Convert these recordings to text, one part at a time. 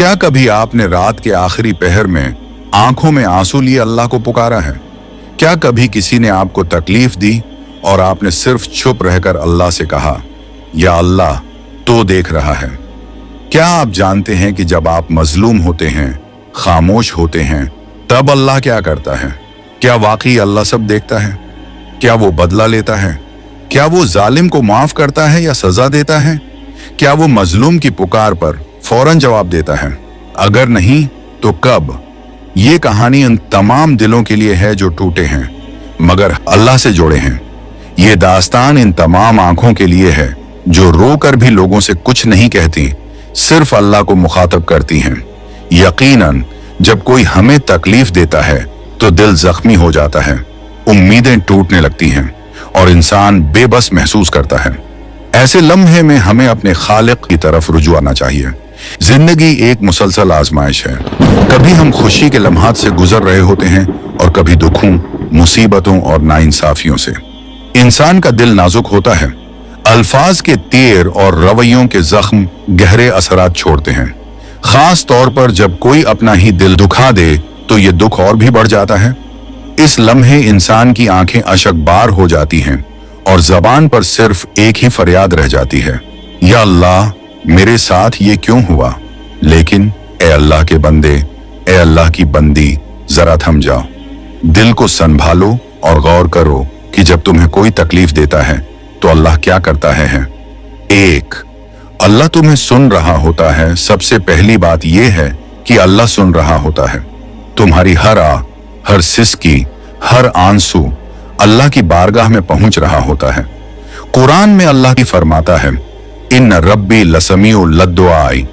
क्या कभी आपने रात के आखिरी पहर में आंखों में आंसू लिए अल्लाह को पुकारा है? क्या कभी किसी ने आपको तकलीफ दी और आपने सिर्फ चुप रहकर अल्लाह से कहा, या अल्लाह तो देख रहा है? क्या आप जानते हैं कि जब आप मजलूम होते हैं, खामोश होते हैं, तब अल्लाह क्या करता है? क्या वाकई अल्लाह सब देखता है? क्या वो बदला लेता है? क्या वो जालिम को माफ करता है या सजा देता है? क्या वो मजलूम की पुकार पर फौरन जवाब देता है? अगर नहीं तो कब? ये कहानी उन तमाम दिलों के लिए है जो टूटे हैं मगर अल्लाह से जुड़े हैं। ये दास्तान इन तमाम आंखों के लिए है जो रोकर भी लोगों से कुछ नहीं कहती, सिर्फ अल्लाह को मुखातब करती हैं। यकीनन जब कोई हमें तकलीफ देता है तो दिल जख्मी हो जाता है, उम्मीदें टूटने लगती हैं और इंसान बेबस महसूस करता है। ऐसे लम्हे में हमें अपने खालिक की तरफ रुजू आना चाहिए। जिंदगी एक मुसलसल आजमाइश है। कभी हम खुशी के लम्हात से गुजर रहे होते हैं और कभी दुखों, मुसीबतों और नाइंसाफियों से। इंसान का दिल नाजुक होता है। अल्फाज के तीर और रवैयों के जख्म गहरे असरात छोड़ते हैं। खास तौर पर जब कोई अपना ही दिल दुखा दे तो ये दुख और भी बढ़ जाता है। इस लम्हे इंसान की आंखें अशकबार हो जाती हैं और जबान पर सिर्फ एक ही फरियाद रह जाती है, या अल्लाह मेरे साथ ये क्यों हुआ? लेकिन ए अल्लाह के बंदे, ए अल्लाह की बंदी, जरा थम जाओ, दिल को संभालो और गौर करो कि जब तुम्हें कोई तकलीफ देता है तो अल्लाह क्या करता है। एक, अल्लाह तुम्हें सुन रहा होता है। सबसे पहली बात यह है कि अल्लाह सुन रहा होता है। तुम्हारी हर आह, हर सिसकी, हर आंसू अल्लाह की बारगाह में पहुंच रहा होता है। कुरान में अल्लाह की फरमाता है, इन रब्बी लसमीउल लद्दुआई,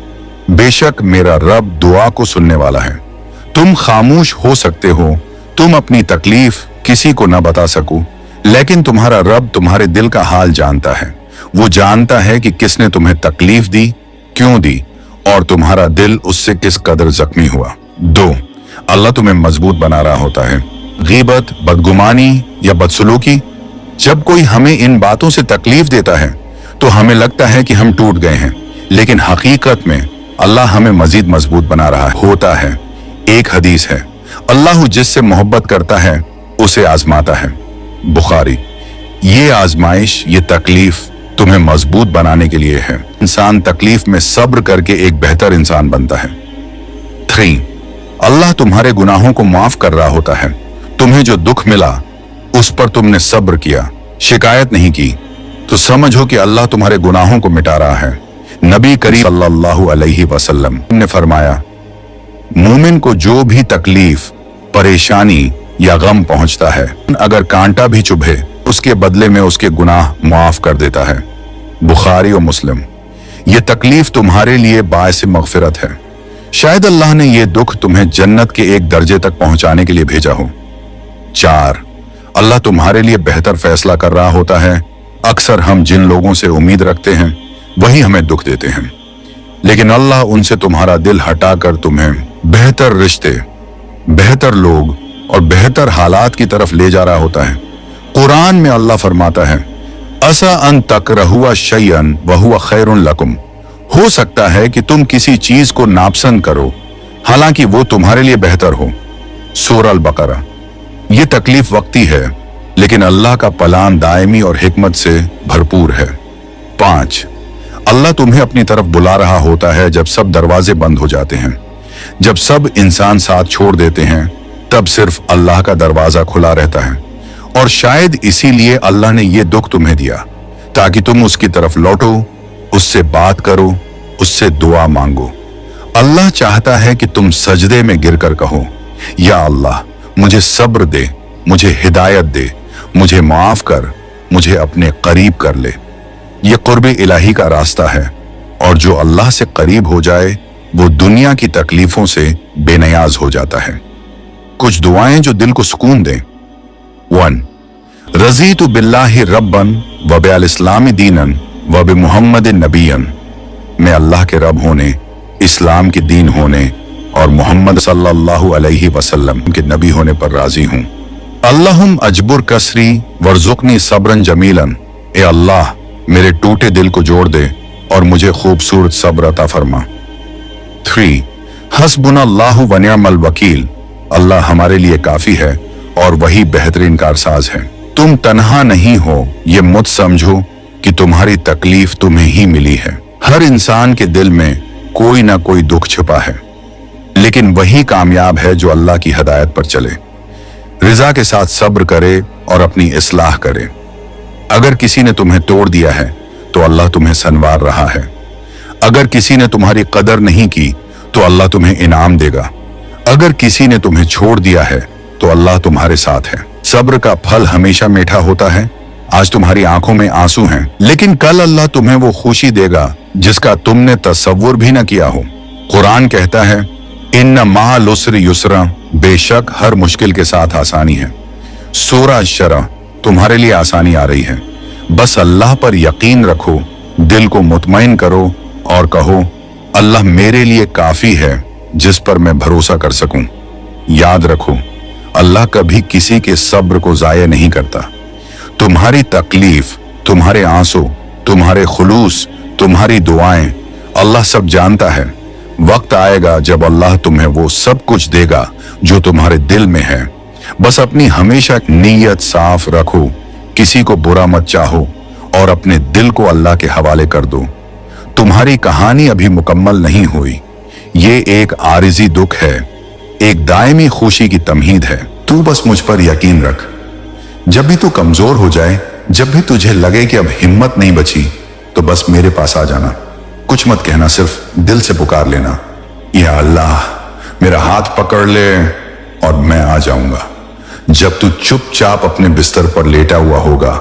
बेशक मेरा रब दुआ को सुनने वाला है। तुम खामोश हो सकते हो, तुम अपनी तकलीफ किसी को न बता सको, लेकिन तुम्हारा रब तुम्हारे दिल का हाल जानता है। वो जानता है कि किसने तुम्हें तकलीफ दी, क्यों दी और तुम्हारा दिल उससे किस कदर जख्मी हुआ। दो, अल्लाह तुम्हें मजबूत बना रहा होता है। गीबत, बदगुमानी या बदसलूकी, जब कोई हमें इन बातों से तकलीफ देता है तो हमें लगता है कि हम टूट गए हैं, लेकिन हकीकत में अल्लाह हमें मजीद मजबूत बना रहा होता है। एक हदीस है, अल्लाह जिससे मोहब्बत करता है उसे आजमाता है। बुखारी। ये आजमाइश, ये तकलीफ तुम्हें मजबूत बनाने के लिए है। इंसान तकलीफ में सब्र करके एक बेहतर इंसान बनता है। 3, अल्लाह तुम्हारे गुनाहों को माफ कर रहा होता है। तुम्हें जो दुख मिला उस पर तुमने सब्र किया, शिकायत नहीं की, तो समझो कि अल्लाह तुम्हारे गुनाहों को मिटा रहा है। नबी करीम सल्लल्लाहु अलैहि वसल्लम ने फरमाया, मोमिन को जो भी तकलीफ, परेशानी या गम पहुंचता है, अगर कांटा भी चुभे उसके बदले में उसके गुनाह माफ कर देता है। बुखारी और मुस्लिम। ये तकलीफ तुम्हारे लिए बायस मगफिरत है। शायद अल्लाह ने ये दुख तुम्हें जन्नत के एक दर्जे तक पहुंचाने के लिए भेजा हो। 4, अल्लाह तुम्हारे लिए बेहतर फैसला कर रहा होता है। अक्सर हम जिन लोगों से उम्मीद रखते हैं वही हमें दुख देते हैं, लेकिन अल्लाह उनसे तुम्हारा दिल हटाकर तुम्हें बेहतर रिश्ते, बेहतर लोग और बेहतर हालात की तरफ ले जा रहा होता है। कुरान में अल्लाह फरमाता है, असा अन तकरहुआ शयअन वहुवा खैरुन लकुम, हो सकता है कि तुम किसी चीज को नापसंद करो हालांकि वो तुम्हारे लिए बेहतर हो। सूरह अल बकरा। ये तकलीफ वक्ती है, लेकिन अल्लाह का प्लान दायमी और हिकमत से भरपूर है। 5, अल्लाह तुम्हें अपनी तरफ बुला रहा होता है जब सब दरवाजे बंद हो जाते हैं। जब सब इंसान साथ छोड़ देते हैं तब सिर्फ अल्लाह का दरवाजा खुला रहता है, और शायद इसीलिए अल्लाह ने यह दुख तुम्हें दिया ताकि तुम उसकी तरफ लौटो, उससे बात करो, उससे दुआ मांगो। अल्लाह चाहता है कि तुम सजदे में गिरकर कहो, या अल्लाह मुझे सब्र दे, मुझे हिदायत दे, मुझे माफ कर, मुझे अपने करीब कर ले। ये कुर्बे इलाही का रास्ता है, और जो अल्लाह से करीब हो जाए वो दुनिया की तकलीफों से बेनियाज हो जाता है। कुछ दुआएं जो दिल को सुकून दें। 1, रज़ीतु बिल्लाहि रब्बन व बिल इस्लामी दीनन व बि मुहम्मदिन नबियन, मैं अल्लाह के रब होने, इस्लाम के दीन होने और मोहम्मद सल्लल्लाहु अलैहि वसल्लम के नबी होने पर राजी हूँ। अल्लाहुम अजबुर कसरी वर्जुकनी सब्रन जमीलन, ए अल्लाह मेरे टूटे दिल को जोड़ दे और मुझे खूबसूरत सब्र अता फरमा। 3, हस्बुनल्लाहु व निअमल वकील, अल्लाह हमारे लिए काफी है और वही बेहतरीन कारसाज है। तुम तन्हा नहीं हो, ये मत समझो कि तुम्हारी तकलीफ तुम्हें ही मिली है। हर इंसान के दिल में कोई ना कोई दुख छुपा है, लेकिन वही कामयाब है जो अल्लाह की हिदायत पर चले, रिजा के साथ सब्र करे और अपनी इस्लाह करे। अगर किसी ने तुम्हें तोड़ दिया है तो अल्लाह तुम्हें संवार रहा है। अगर किसी ने तुम्हारी कदर नहीं की तो अल्लाह तुम्हें इनाम देगा। अगर किसी ने तुम्हें छोड़ दिया है तो अल्लाह तुम्हारे साथ है। सब्र का फल हमेशा मीठा होता है। आज तुम्हारी आंखों में आंसू हैं, लेकिन कल अल्लाह तुम्हें वो खुशी देगा जिसका तुमने तसव्वुर भी न किया हो। कुरान कहता है, इन्ना मअल उसरि युसरा, बेशक हर मुश्किल के साथ आसानी है। सूरह शरा, तुम्हारे लिए आसानी आ रही है। बस अल्लाह पर यकीन रखो, दिल को मुतमईन करो और कहो, अल्लाह मेरे लिए काफी है जिस पर मैं भरोसा कर सकूं। याद रखो, अल्लाह कभी किसी के सब्र को जाया नहीं करता। तुम्हारी तकलीफ, तुम्हारे आंसू, तुम्हारे खुलूस, तुम्हारी दुआएं अल्लाह सब जानता है। वक्त आएगा जब अल्लाह तुम्हें वो सब कुछ देगा जो तुम्हारे दिल में है। बस अपनी हमेशा नीयत साफ रखो, किसी को बुरा मत चाहो और अपने दिल को अल्लाह के हवाले कर दो। तुम्हारी कहानी अभी मुकम्मल नहीं हुई। ये एक आरिजी दुख है, एक दायमी खुशी की तमहीद है। तू बस मुझ पर यकीन रख। जब भी तू कमजोर हो जाए, जब भी तुझे लगे कि अब हिम्मत नहीं बची, तो बस मेरे पास आ जाना। कुछ मत कहना, सिर्फ दिल से पुकार लेना, या अल्लाह मेरा हाथ पकड़ ले और मैं आ जाऊंगा। जब तू चुपचाप अपने बिस्तर पर लेटा हुआ होगा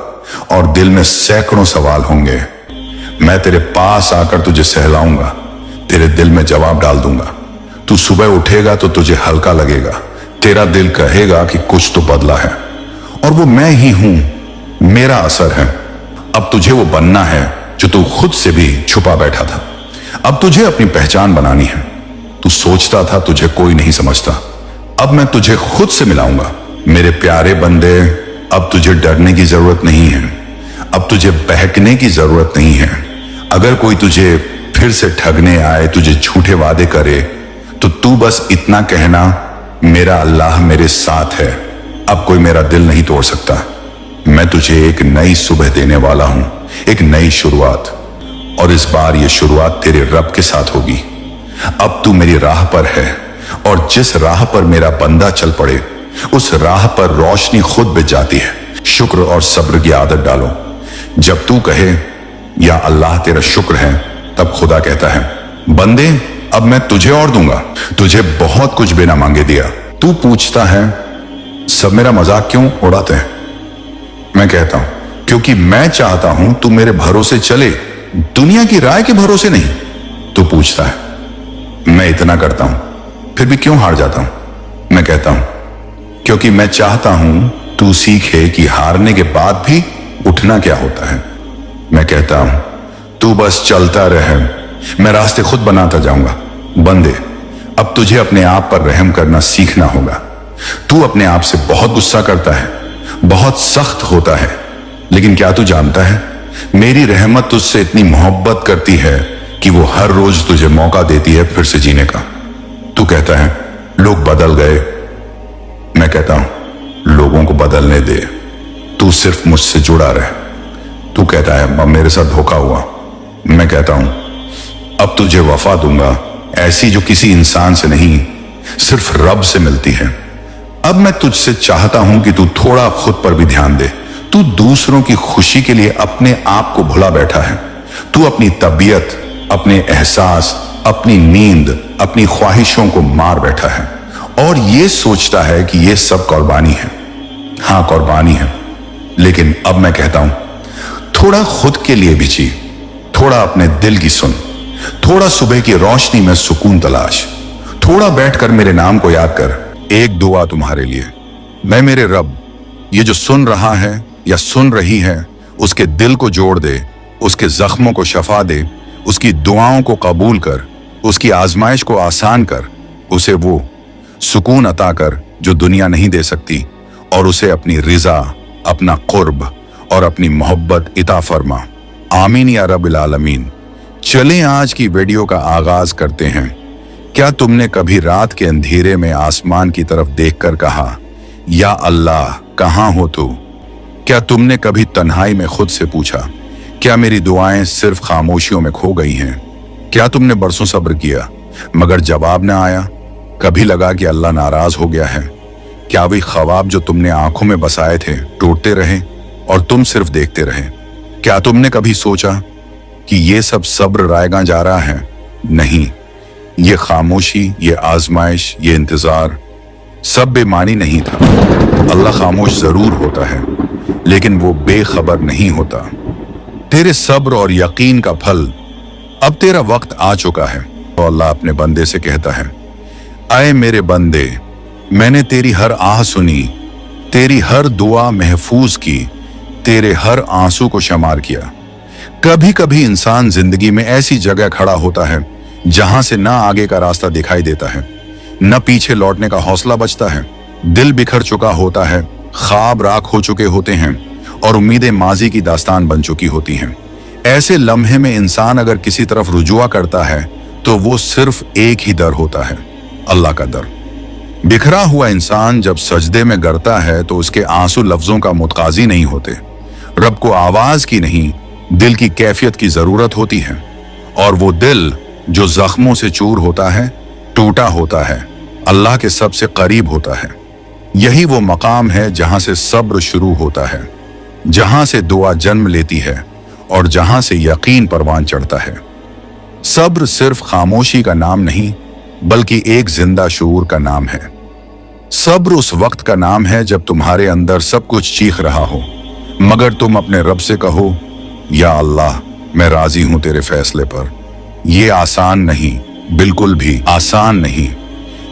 और दिल में सैकड़ों सवाल होंगे, मैं तेरे पास आकर तुझे सहलाऊंगा, तेरे दिल में जवाब डाल दूंगा। तू सुबह उठेगा तो तुझे हल्का लगेगा, तेरा दिल कहेगा कि कुछ तो बदला है, और वो मैं ही हूं, मेरा असर है। अब तुझे वो बनना है जो तू खुद से भी छुपा बैठा था। अब तुझे अपनी पहचान बनानी है। तू सोचता था तुझे कोई नहीं समझता, अब मैं तुझे खुद से मिलाऊंगा। मेरे प्यारे बंदे, अब तुझे डरने की जरूरत नहीं है, अब तुझे बहकने की जरूरत नहीं है। अगर कोई तुझे फिर से ठगने आए, तुझे झूठे वादे करे, तो तू बस इतना कहना, मेरा अल्लाह मेरे साथ है, अब कोई मेरा दिल नहीं तोड़ सकता। मैं तुझे एक नई सुबह देने वाला हूं, एक नई शुरुआत, और इस बार ये शुरुआत तेरे रब के साथ होगी। अब तू मेरी राह पर है, और जिस राह पर मेरा बंदा चल पड़े, उस राह पर रोशनी खुद बिछ जाती है। शुक्र और सब्र की आदत डालो। जब तू कहे, या अल्लाह तेरा शुक्र है, तब खुदा कहता है, बंदे अब मैं तुझे और दूंगा। तुझे बहुत कुछ बिना मांगे दिया। तू पूछता है, सब मेरा मजाक क्यों उड़ाते हैं? मैं कहता हूं, क्योंकि मैं चाहता हूं तू मेरे भरोसे चले, दुनिया की राय के भरोसे नहीं। तू पूछता है, मैं इतना करता हूं फिर भी क्यों हार जाता हूं? मैं कहता हूं, क्योंकि मैं चाहता हूं तू सीखे कि हारने के बाद भी उठना क्या होता है। मैं कहता हूं, तू बस चलता रहे, मैं रास्ते खुद बनाता जाऊंगा। बंदे, अब तुझे अपने आप पर रहम करना सीखना होगा। तू अपने आप से बहुत गुस्सा करता है, बहुत सख्त होता है, लेकिन क्या तू जानता है, मेरी रहमत तुझसे इतनी मोहब्बत करती है कि वो हर रोज तुझे मौका देती है फिर से जीने का। तू कहता है, लोग बदल गए। मैं कहता हूं, लोगों को बदलने दे, तू सिर्फ मुझसे जुड़ा रहे। तू कहता है, अब मेरे साथ धोखा हुआ। मैं कहता हूं, अब तुझे वफा दूंगा, ऐसी जो किसी इंसान से नहीं, सिर्फ रब से मिलती है। अब मैं तुझसे चाहता हूं कि तू थोड़ा खुद पर भी ध्यान दे। तू दूसरों की खुशी के लिए अपने आप को भुला बैठा है। तू अपनी तबीयत, अपने एहसास, अपनी नींद, अपनी ख्वाहिशों को मार बैठा है और ये सोचता है कि ये सब कुर्बानी है। हाँ, कुर्बानी है, लेकिन अब मैं कहता हूं, थोड़ा खुद के लिए भी जी, थोड़ा अपने दिल की सुन, थोड़ा सुबह की रोशनी में सुकून तलाश, थोड़ा बैठकर मेरे नाम को याद कर। एक दुआ तुम्हारे लिए। मैं मेरे रब, ये जो सुन रहा है या सुन रही है, उसके दिल को जोड़ दे, उसके जख्मों को शफा दे, उसकी दुआओं को कबूल कर, उसकी आजमाइश को आसान कर, उसे वो सुकून अता कर जो दुनिया नहीं दे सकती, और उसे अपनी रिजा, अपना कुर्ब और अपनी मोहब्बत इता फरमा। आमीन या रब्बिल आलमीन। चलें आज की वीडियो का आगाज करते हैं। क्या तुमने कभी रात के अंधेरे में आसमान की तरफ देखकर कहा, या अल्लाह कहाँ हो तू? क्या तुमने कभी तन्हाई में खुद से पूछा, क्या मेरी दुआएं सिर्फ खामोशियों में खो गई हैं? क्या तुमने बरसों सब्र किया मगर जवाब न आया? कभी लगा कि अल्लाह नाराज हो गया है? क्या वही ख्वाब जो तुमने आंखों में बसाए थे टूटते रहे और तुम सिर्फ देखते रहे? क्या तुमने कभी सोचा कि ये सब सब्र रायगा जा रहा है? नहीं, ये खामोशी, ये आजमाइश, ये इंतजार सब बेमानी नहीं था। अल्लाह खामोश जरूर होता है लेकिन वो बेखबर नहीं होता। तेरे सब्र और यकीन का फल अब तेरा वक्त आ चुका है। तो अल्लाह अपने बंदे से कहता है, आए मेरे बंदे, मैंने तेरी हर आह सुनी, तेरी हर दुआ महफूज की, तेरे हर आंसू को शुमार किया। कभी कभी इंसान जिंदगी में ऐसी जगह खड़ा होता है जहां से ना आगे का रास्ता दिखाई देता है, न पीछे लौटने का हौसला बचता है। दिल बिखर चुका होता है, ख्वाब राख हो चुके होते हैं और उम्मीदें माजी की दास्तान बन चुकी होती हैं। ऐसे लम्हे में इंसान अगर किसी तरफ रुजुआ करता है तो वो सिर्फ एक ही दर होता है, अल्लाह का दर। बिखरा हुआ इंसान जब सजदे में गिरता है तो उसके आंसू लफ्जों का मुतकाजी नहीं होते। रब को आवाज की नहीं, दिल की कैफियत की जरूरत होती है। और वो दिल जो जख्मों से चूर होता है, टूटा होता है, अल्लाह के सबसे करीब होता है। यही वो मकाम है जहां से सब्र शुरू होता है, जहां से दुआ जन्म लेती है और जहां से यकीन परवान चढ़ता है। सब्र सिर्फ खामोशी का नाम नहीं बल्कि एक जिंदा शूर का नाम है। सब्र उस वक्त का नाम है जब तुम्हारे अंदर सब कुछ चीख रहा हो मगर तुम अपने रब से कहो, या अल्लाह मैं राजी हूं तेरे फैसले पर। ये आसान नहीं, बिल्कुल भी आसान नहीं।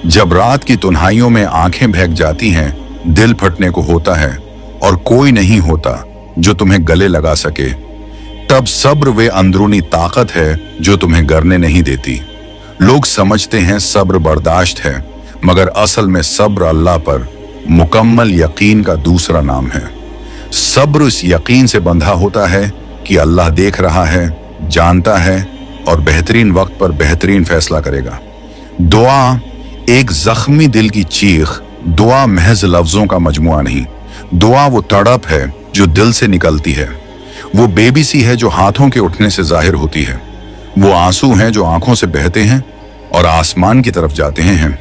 जब रात की तन्हाइयों में आंखें बहक जाती हैं, दिल फटने को होता है और कोई नहीं होता जो तुम्हें गले लगा सके, तब सब्र वे अंदरूनी ताकत है जो तुम्हें गिरने नहीं देती। लोग समझते हैं सब्र बर्दाश्त है मगर असल में सब्र अल्लाह पर मुकम्मल यकीन का दूसरा नाम है। सब्र इस यकीन से बंधा होता है कि अल्लाह देख रहा है, जानता है और बेहतरीन वक्त पर बेहतरीन फैसला करेगा। दुआ एक जख्मी दिल की चीख, दुआ महज लफ्जों का मजमुआ नहीं। दुआ वो तड़प है जो दिल से निकलती है, वो बेबसी है जो हाथों के उठने से जाहिर होती है, वो आंसू हैं जो आंखों से बहते हैं और आसमान की तरफ जाते हैं।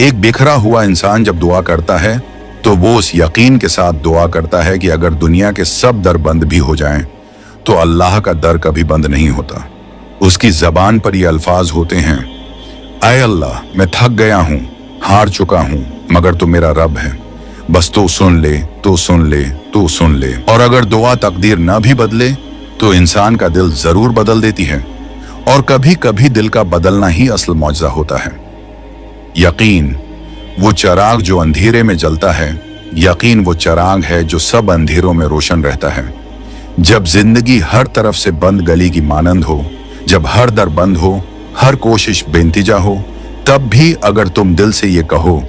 एक बिखरा हुआ इंसान जब दुआ करता है तो वो उस यकीन के साथ दुआ करता है कि अगर दुनिया के सब दर बंद भी हो जाएं तो अल्लाह का दर कभी बंद नहीं होता। उसकी जबान पर ये अल्फाज होते हैं, आए अल्लाह मैं थक गया हूं, हार चुका हूं, मगर तू मेरा रब है, बस तू सुन ले, तू सुन ले, तू सुन ले। और अगर दुआ तकदीर ना भी बदले तो इंसान का दिल जरूर बदल देती है। और कभी कभी दिल का बदलना ही असल मौजज़ा होता है। यकीन वो चिराग जो अंधेरे में जलता है, यकीन वो चिराग है जो सब अंधेरों में रोशन रहता है। जब जिंदगी हर तरफ से बंद गली की मानंद हो, जब हर दर बंद हो, हर कोशिश बेनतीजा हो, तब भी अगर तुम दिल से ये कहो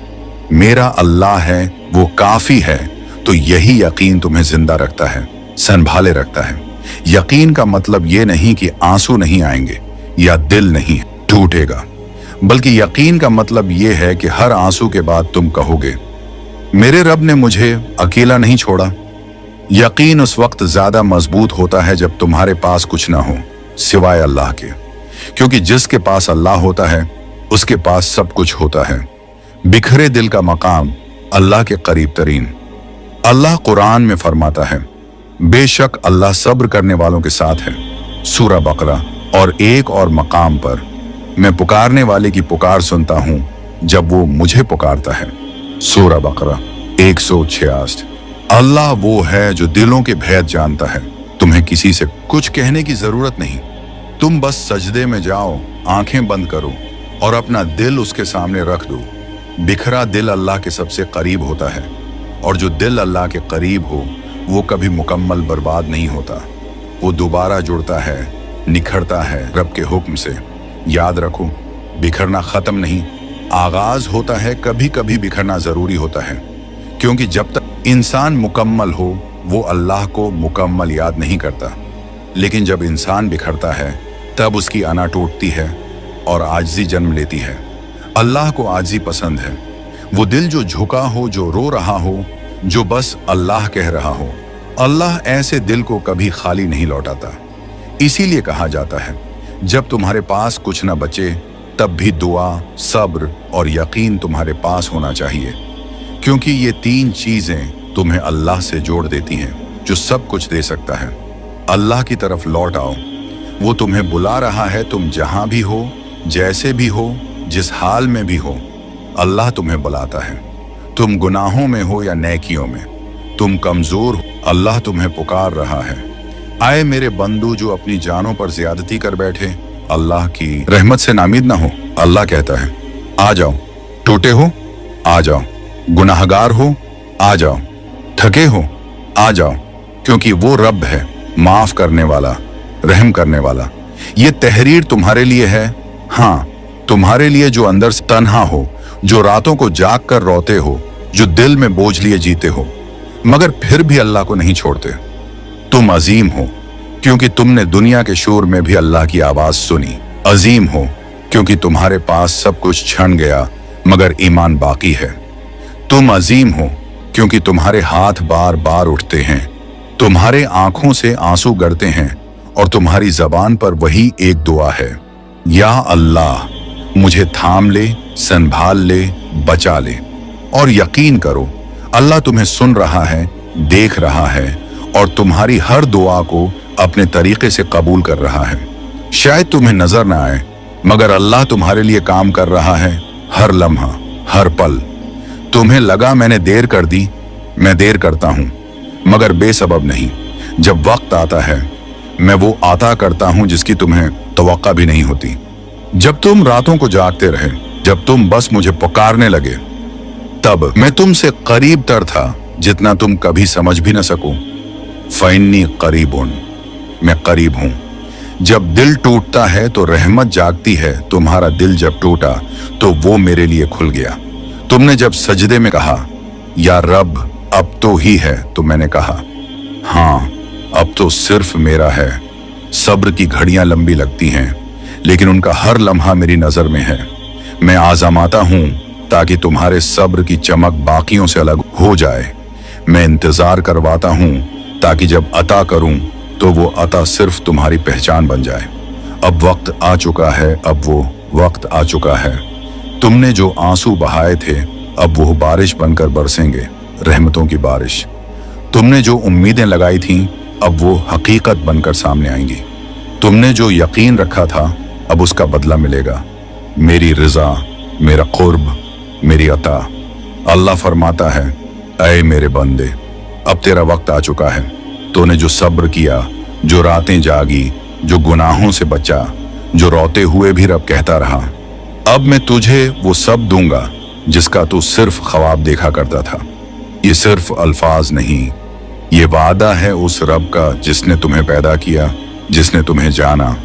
मेरा अल्लाह है, वो काफी है, तो यही यकीन तुम्हें जिंदा रखता है, संभाले रखता है। यकीन का मतलब ये नहीं कि आंसू नहीं आएंगे या दिल नहीं टूटेगा, बल्कि यकीन का मतलब ये है कि हर आंसू के बाद तुम कहोगे मेरे रब ने मुझे अकेला नहीं छोड़ा। यकीन उस वक्त ज्यादा मजबूत होता है जब तुम्हारे पास कुछ ना हो सिवाय अल्लाह के, क्योंकि जिसके पास अल्लाह होता है उसके पास सब कुछ होता है। बिखरे दिल का मकाम अल्लाह के करीब तरीन। अल्लाह कुरान में फरमाता है, बेशक अल्लाह सब्र करने वालों के साथ है, सूरा बकरा। और एक और मकाम पर, मैं पुकारने वाले की पुकार सुनता हूं जब वो मुझे पुकारता है, सूरा बकरा 166। अल्लाह वो है जो दिलों के भेद जानता है। तुम्हें किसी से कुछ कहने की जरूरत नहीं, तुम बस सजदे में जाओ, आंखें बंद करो और अपना दिल उसके सामने रख दो। बिखरा दिल अल्लाह के सबसे करीब होता है और जो दिल अल्लाह के करीब हो वो कभी मुकम्मल बर्बाद नहीं होता, वो दोबारा जुड़ता है, निखरता है रब के हुक्म से। याद रखो, बिखरना खत्म नहीं, आगाज होता है। कभी कभी बिखरना जरूरी होता है, क्योंकि जब तक इंसान मुकम्मल हो वो अल्लाह को मुकम्मल याद नहीं करता। लेकिन जब इंसान बिखरता है तब उसकी अना टूटती है और आजिज़ी जन्म लेती है। अल्लाह को आजी पसंद है, वो दिल जो झुका हो, जो रो रहा हो, जो बस अल्लाह कह रहा हो। अल्लाह ऐसे दिल को कभी खाली नहीं लौटाता। इसीलिए कहा जाता है, जब तुम्हारे पास कुछ न बचे तब भी दुआ, सब्र और यकीन तुम्हारे पास होना चाहिए, क्योंकि ये तीन चीजें तुम्हें अल्लाह से जोड़ देती हैं, जो सब कुछ दे सकता है। अल्लाह की तरफ लौट आओ, वो तुम्हें बुला रहा है। तुम जहां भी हो, जैसे भी हो, जिस हाल में भी हो, अल्लाह तुम्हें बुलाता है। तुम गुनाहों में हो या नेकियों में, तुम कमजोर हो, अल्लाह तुम्हें पुकार रहा है। आए मेरे बंदू जो अपनी जानों पर ज्यादती कर बैठे, अल्लाह की रहमत से नामीद ना हो। अल्लाह कहता है, आ जाओ। टूटे हो, आ जाओ। गुनाहगार हो, आ जाओ। थके हो, आ जाओ, क्योंकि वो रब है, माफ करने वाला, रहम करने वाला। ये तहरीर तुम्हारे लिए है, हाँ, तुम्हारे लिए जो अंदर से तन्हा हो, जो रातों को जाग कर रोते हो, जो दिल में बोझ लिए जीते हो, मगर फिर भी अल्लाह को नहीं छोड़ते। तुम अजीम हो, क्योंकि तुमने दुनिया के शोर में भी अल्लाह की आवाज सुनी। अजीम हो, क्योंकि तुम्हारे पास सब कुछ छन गया, मगर ईमान बाकी है। तुम अजीम हो, क्योंकि तुम्हारे हाथ बार बार उठते हैं, तुम्हारे आंखों से आंसू गड़ते हैं, और तुम्हारी जबान पर वही एक दुआ है, या अल्लाह, मुझे थाम ले, संभाल ले, बचा ले। और यकीन करो, अल्लाह तुम्हें सुन रहा है, देख रहा है, और तुम्हारी हर दुआ को अपने तरीके से कबूल कर रहा है। शायद तुम्हें नजर ना आए, मगर अल्लाह तुम्हारे लिए काम कर रहा है, हर लम्हा, हर पल। तुम्हें लगा मैंने देर कर दी, मैं देर करता हूं, मगर बेसबब नहीं। जब वक्त आता है, मैं वो आता करता हूं जिसकी तुम्हें तवक्का भी नहीं होती। जब तुम रातों को जागते रहे, जब तुम बस मुझे पुकारने लगे, तब मैं तुमसे करीब तर था जितना तुम कभी समझ भी न सको। फइन्नी करीबुन, मैं करीब हूं। जब दिल टूटता है तो रहमत जागती है। तुम्हारा दिल जब टूटा तो वो मेरे लिए खुल गया। तुमने जब सजदे में कहा, या रब अब तो ही है, तो मैंने कहा, हाँ, अब तो सिर्फ मेरा है। सब्र की घड़ियां लंबी लगती हैं, लेकिन उनका हर लम्हा मेरी नजर में है। मैं आजमाता हूं ताकि तुम्हारे सब्र की चमक बाकियों से अलग हो जाए। मैं इंतजार करवाता हूं ताकि जब अता करूं तो वो अता सिर्फ तुम्हारी पहचान बन जाए। अब वक्त आ चुका है, अब वो वक्त आ चुका है। तुमने जो आंसू बहाए थे, अब वो बारिश बनकर बरसेंगे, रहमतों की बारिश। तुमने जो उम्मीदें लगाई थीं, अब वो हकीकत बनकर सामने आएंगी। तुमने जो यकीन रखा था, अब उसका बदला मिलेगा। मेरी रजा, मेरा कुर्ब, मेरी अता। अल्लाह फरमाता है, ऐ मेरे बंदे, अब तेरा वक्त आ चुका है। तूने जो सब्र किया, जो रातें जागी, जो गुनाहों से बचा, जो रोते हुए भी रब कहता रहा, अब मैं तुझे वो सब दूंगा जिसका तू सिर्फ ख्वाब देखा करता था। ये सिर्फ अल्फाज नहीं, ये वादा है उस रब का जिसने तुम्हें पैदा किया, जिसने तुम्हें जाना,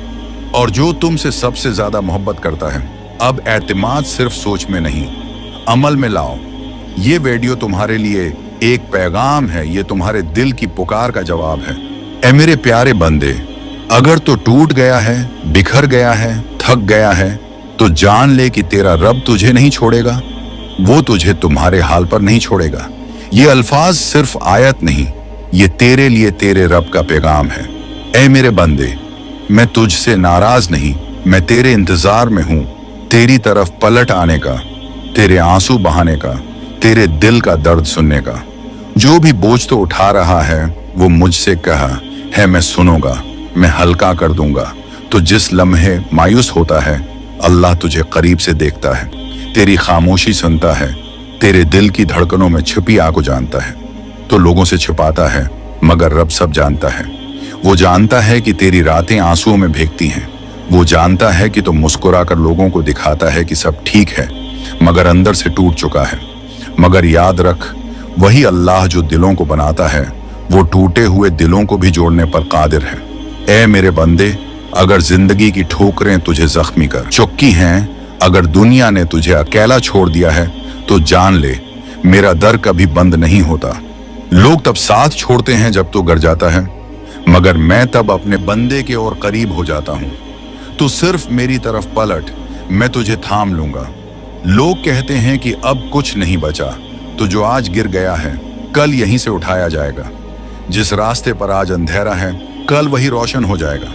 और जो तुमसे सबसे ज्यादा मोहब्बत करता है। अब एतमाद सिर्फ सोच में नहीं, अमल में लाओ। ये वीडियो तुम्हारे लिए एक पैगाम है, ये तुम्हारे दिल की पुकार का जवाब है। ऐ मेरे प्यारे बंदे, अगर तो टूट गया है, बिखर गया है, थक गया है, तो जान ले कि तेरा रब तुझे नहीं छोड़ेगा, वो तुझे तुम्हारे हाल पर नहीं छोड़ेगा। ये अल्फाज सिर्फ आयत नहीं, ये तेरे लिए तेरे रब का पैगाम है। ऐ मेरे बंदे, मैं तुझसे नाराज नहीं, मैं तेरे इंतजार में हूं, तेरी तरफ पलट आने का, तेरे आंसू बहाने का, तेरे दिल का दर्द सुनने का। जो भी बोझ तो उठा रहा है, वो मुझसे कहा है, मैं सुनूंगा, मैं हल्का कर दूंगा। तो जिस लम्हे मायूस होता है, अल्लाह तुझे करीब से देखता है, तेरी खामोशी सुनता है, तेरे दिल की धड़कनों में छिपी आग को जानता है। तो लोगों से छिपाता है, मगर रब सब जानता है। वो जानता है कि तेरी रातें आंसुओं में भीगती हैं। वो जानता है कि तुम मुस्कुरा कर लोगों को दिखाता है कि सब ठीक है, मगर अंदर से टूट चुका है। मगर याद रख, वही अल्लाह जो दिलों को बनाता है, वो टूटे हुए दिलों को भी जोड़ने पर कादिर है। ऐ मेरे बंदे, अगर जिंदगी की ठोकरें तुझे जख्मी कर चुकी हैं, अगर दुनिया ने तुझे अकेला छोड़ दिया है, तो जान ले मेरा दर कभी बंद नहीं होता। लोग तब साथ छोड़ते हैं जब तू गर जाता है, मगर मैं तब अपने बंदे के और करीब हो जाता हूं। तू सिर्फ मेरी तरफ पलट, मैं तुझे थाम लूंगा। लोग कहते हैं कि अब कुछ नहीं बचा, तो जो आज गिर गया है कल यहीं से उठाया जाएगा। जिस रास्ते पर आज अंधेरा है कल वही रोशन हो जाएगा।